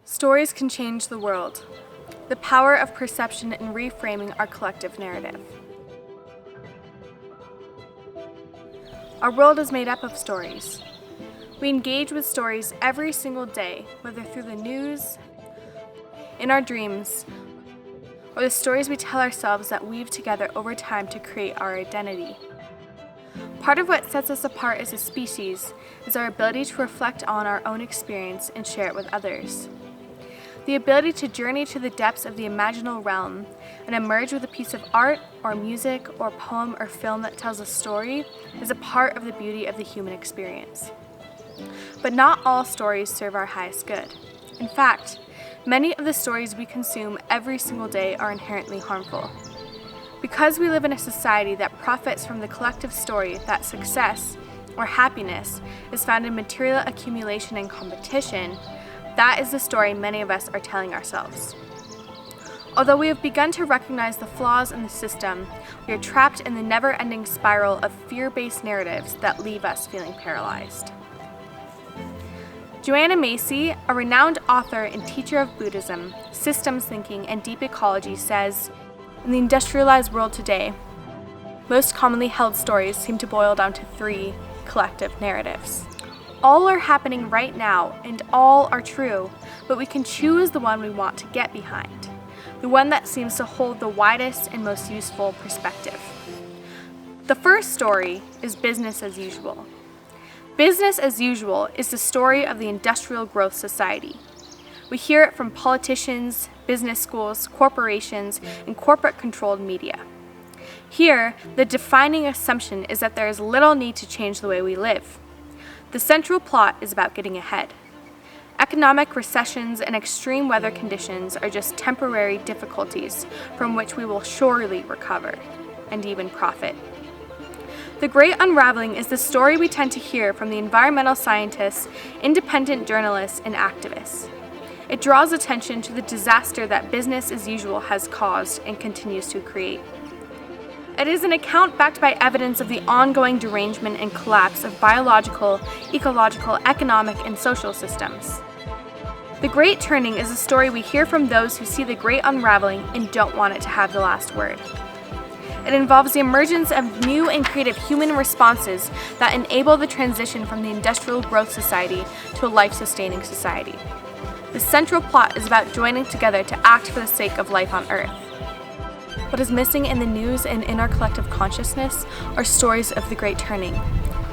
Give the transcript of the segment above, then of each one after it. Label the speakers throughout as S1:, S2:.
S1: Stories can change the world. The power of perception in reframing our collective narrative. Our world is made up of stories. We engage with stories every single day, whether through the news, in our dreams, or the stories we tell ourselves that weave together over time to create our identity. Part of what sets us apart as a species is our ability to reflect on our own experience and share it with others. The ability to journey to the depths of the imaginal realm and emerge with a piece of art or music or poem or film that tells a story is a part of the beauty of the human experience. But not all stories serve our highest good. In fact, many of the stories we consume every single day are inherently harmful. Because we live in a society that profits from the collective story that success or happiness is found in material accumulation and competition, that is the story many of us are telling ourselves. Although we have begun to recognize the flaws in the system, we are trapped in the never-ending spiral of fear-based narratives that leave us feeling paralyzed. Joanna Macy, a renowned author and teacher of Buddhism, systems thinking, and deep ecology, says, "In the industrialized world today, most commonly held stories seem to boil down to three collective narratives. All are happening right now, and all are true, but we can choose the one we want to get behind, the one that seems to hold the widest and most useful perspective." The first story is business as usual. Business as usual is the story of the industrial growth society. We hear it from politicians, business schools, corporations, and corporate-controlled media. Here, the defining assumption is that there is little need to change the way we live. The central plot is about getting ahead. Economic recessions and extreme weather conditions are just temporary difficulties from which we will surely recover, and even profit. The Great Unraveling is the story we tend to hear from the environmental scientists, independent journalists, and activists. It draws attention to the disaster that business as usual has caused and continues to create. It is an account backed by evidence of the ongoing derangement and collapse of biological, ecological, economic, and social systems. The Great Turning is a story we hear from those who see the Great Unraveling and don't want it to have the last word. It involves the emergence of new and creative human responses that enable the transition from the industrial growth society to a life-sustaining society. The central plot is about joining together to act for the sake of life on Earth. What is missing in the news and in our collective consciousness are stories of the Great Turning,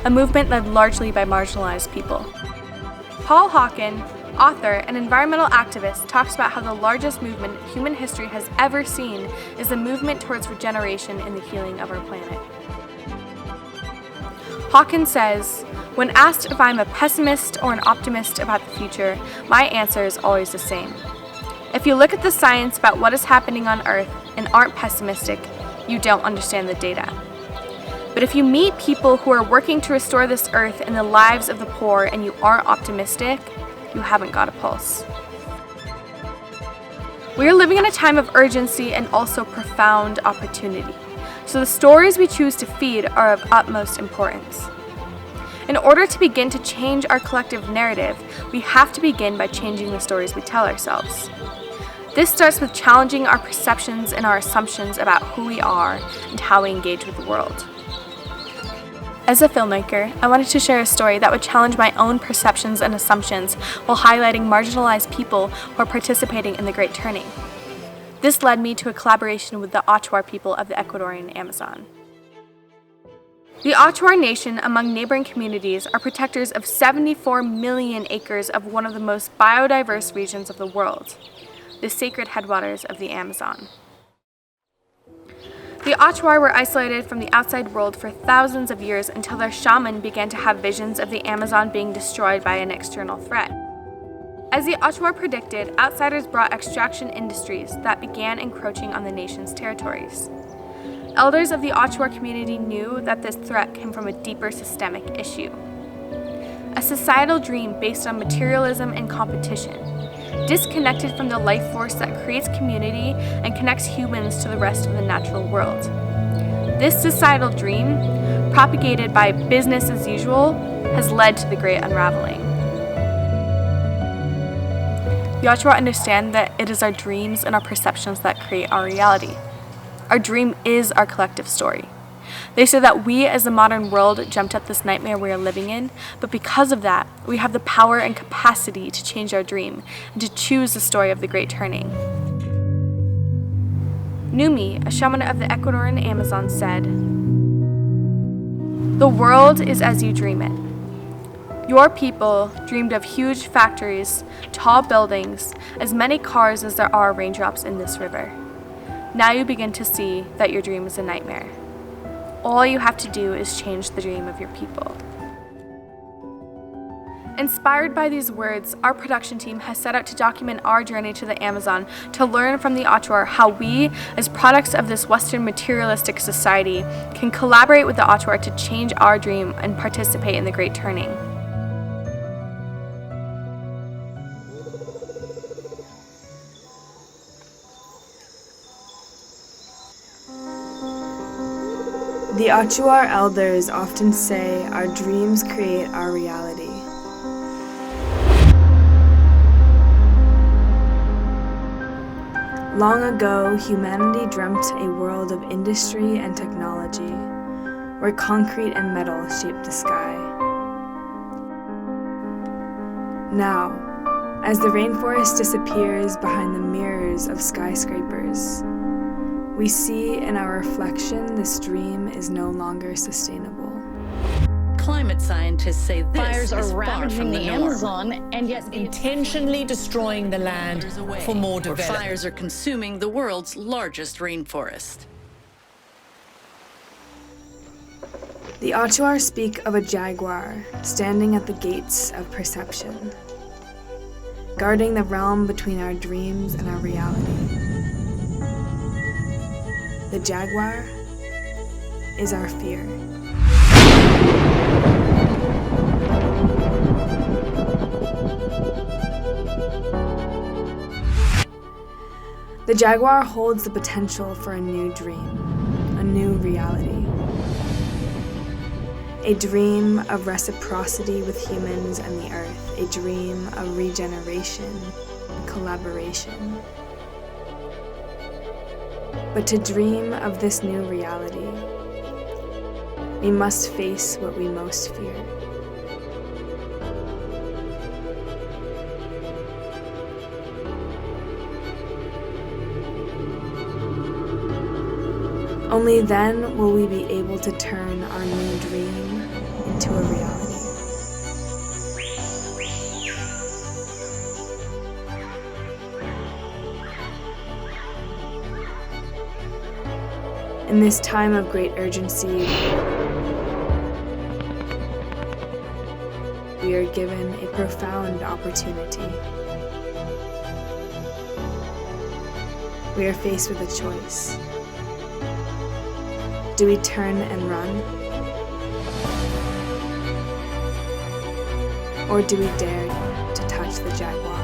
S1: a movement led largely by marginalized people. Paul Hawken, author and environmental activist, talks about how the largest movement human history has ever seen is the movement towards regeneration and the healing of our planet. Hawken says, "When asked if I'm a pessimist or an optimist about the future, my answer is always the same. If you look at the science about what is happening on Earth and aren't pessimistic, you don't understand the data. But if you meet people who are working to restore this Earth and the lives of the poor and you aren't optimistic, you haven't got a pulse." We are living in a time of urgency and also profound opportunity, so the stories we choose to feed are of utmost importance. In order to begin to change our collective narrative, we have to begin by changing the stories we tell ourselves. This starts with challenging our perceptions and our assumptions about who we are and how we engage with the world. As a filmmaker, I wanted to share a story that would challenge my own perceptions and assumptions while highlighting marginalized people who are participating in the Great Turning. This led me to a collaboration with the Achuar people of the Ecuadorian Amazon. The Achuar Nation, among neighboring communities, are protectors of 74 million acres of one of the most biodiverse regions of the world, the sacred headwaters of the Amazon. The Achuar were isolated from the outside world for thousands of years until their shaman began to have visions of the Amazon being destroyed by an external threat. As the Achuar predicted, outsiders brought extraction industries that began encroaching on the nation's territories. Elders of the Achuar community knew that this threat came from a deeper systemic issue. A societal dream based on materialism and competition, disconnected from the life force that creates community and connects humans to the rest of the natural world. This societal dream, propagated by business as usual, has led to the Great Unraveling. The Ottawa understand that it is our dreams and our perceptions that create our reality. Our dream is our collective story. They say that we as the modern world dreamt up this nightmare we are living in, but because of that, we have the power and capacity to change our dream and to choose the story of the Great Turning. Numi, a shaman of the Ecuadorian Amazon, said, "The world is as you dream it. Your people dreamed of huge factories, tall buildings, as many cars as there are raindrops in this river. Now you begin to see that your dream is a nightmare. All you have to do is change the dream of your people." Inspired by these words, our production team has set out to document our journey to the Amazon to learn from the Ottawa how we, as products of this Western materialistic society, can collaborate with the Ottawa to change our dream and participate in the Great Turning.
S2: The Achuar elders often say our dreams create our reality. Long ago, humanity dreamt a world of industry and technology, where concrete and metal shaped the sky. Now, as the rainforest disappears behind the mirrors of skyscrapers, we see in our reflection this dream is no longer sustainable.
S3: Climate scientists say this
S4: fires are
S3: is far
S4: ravaging
S3: from
S4: the
S3: norm.
S4: Amazon, and yet
S5: Intentionally destroying the land for more
S3: Where
S5: development.
S3: fires are consuming the world's largest rainforest.
S2: The Achuar speak of a jaguar standing at the gates of perception, guarding the realm between our dreams and our reality. The jaguar is our fear. The jaguar holds the potential for a new dream, a new reality. A dream of reciprocity with humans and the earth, a dream of regeneration and collaboration. But to dream of this new reality, we must face what we most fear. Only then will we be able to turn our new dream into a reality. In this time of great urgency, we are given a profound opportunity. We are faced with a choice. Do we turn and run? Or do we dare to touch the jaguar?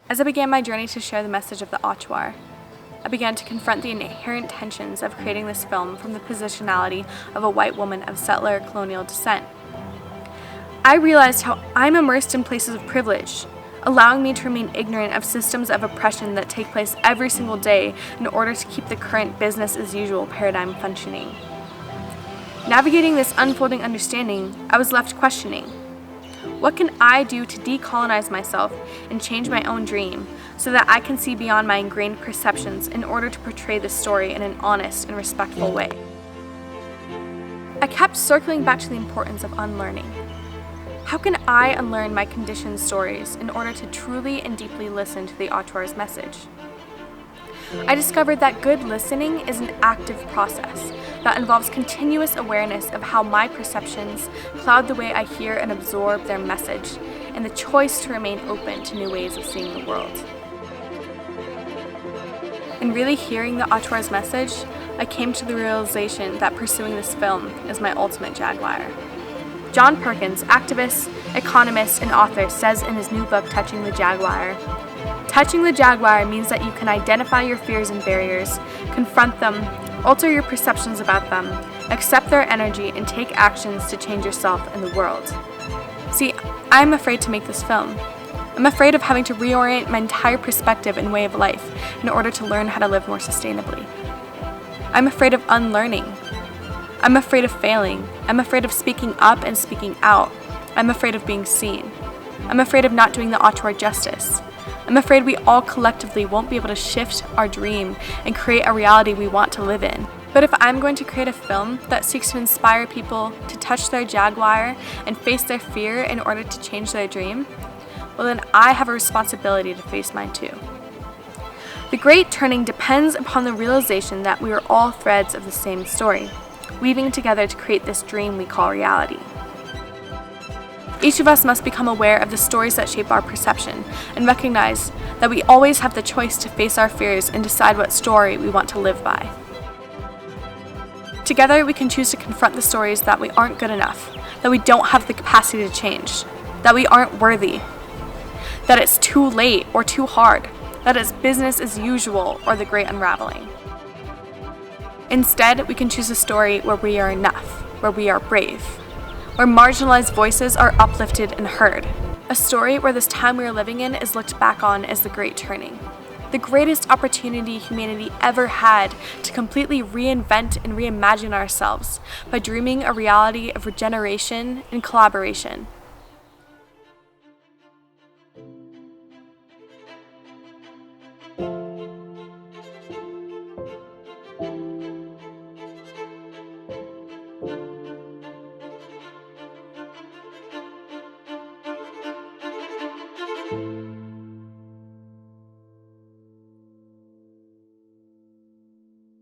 S1: As I began my journey to share the message of the Achuar, I began to confront the inherent tensions of creating this film from the positionality of a white woman of settler colonial descent. I realized how I'm immersed in places of privilege, allowing me to remain ignorant of systems of oppression that take place every single day in order to keep the current business as usual paradigm functioning. Navigating this unfolding understanding, I was left questioning. What can I do to decolonize myself and change my own dream so that I can see beyond my ingrained perceptions in order to portray this story in an honest and respectful way? I kept circling back to the importance of unlearning. How can I unlearn my conditioned stories in order to truly and deeply listen to the Achuar's message? I discovered that good listening is an active process that involves continuous awareness of how my perceptions cloud the way I hear and absorb their message, and the choice to remain open to new ways of seeing the world. In really hearing the Achuar's message, I came to the realization that pursuing this film is my ultimate jaguar. John Perkins, activist, economist, and author, says in his new book, Touching the Jaguar, Touching the jaguar means that you can identify your fears and barriers, confront them, alter your perceptions about them, accept their energy, and take actions to change yourself and the world. See, I'm afraid to make this film. I'm afraid of having to reorient my entire perspective and way of life in order to learn how to live more sustainably. I'm afraid of unlearning. I'm afraid of failing. I'm afraid of speaking up and speaking out. I'm afraid of being seen. I'm afraid of not doing the auteur justice. I'm afraid we all collectively won't be able to shift our dream and create a reality we want to live in. But if I'm going to create a film that seeks to inspire people to touch their jaguar and face their fear in order to change their dream, well then I have a responsibility to face mine too. The great turning depends upon the realization that we are all threads of the same story, weaving together to create this dream we call reality. Each of us must become aware of the stories that shape our perception and recognize that we always have the choice to face our fears and decide what story we want to live by. Together, we can choose to confront the stories that we aren't good enough, that we don't have the capacity to change, that we aren't worthy, that it's too late or too hard, that it's business as usual or the great unraveling. Instead, we can choose a story where we are enough, where we are brave, where marginalized voices are uplifted and heard. A story where this time we are living in is looked back on as the Great Turning. The greatest opportunity humanity ever had to completely reinvent and reimagine ourselves by dreaming a reality of regeneration and collaboration,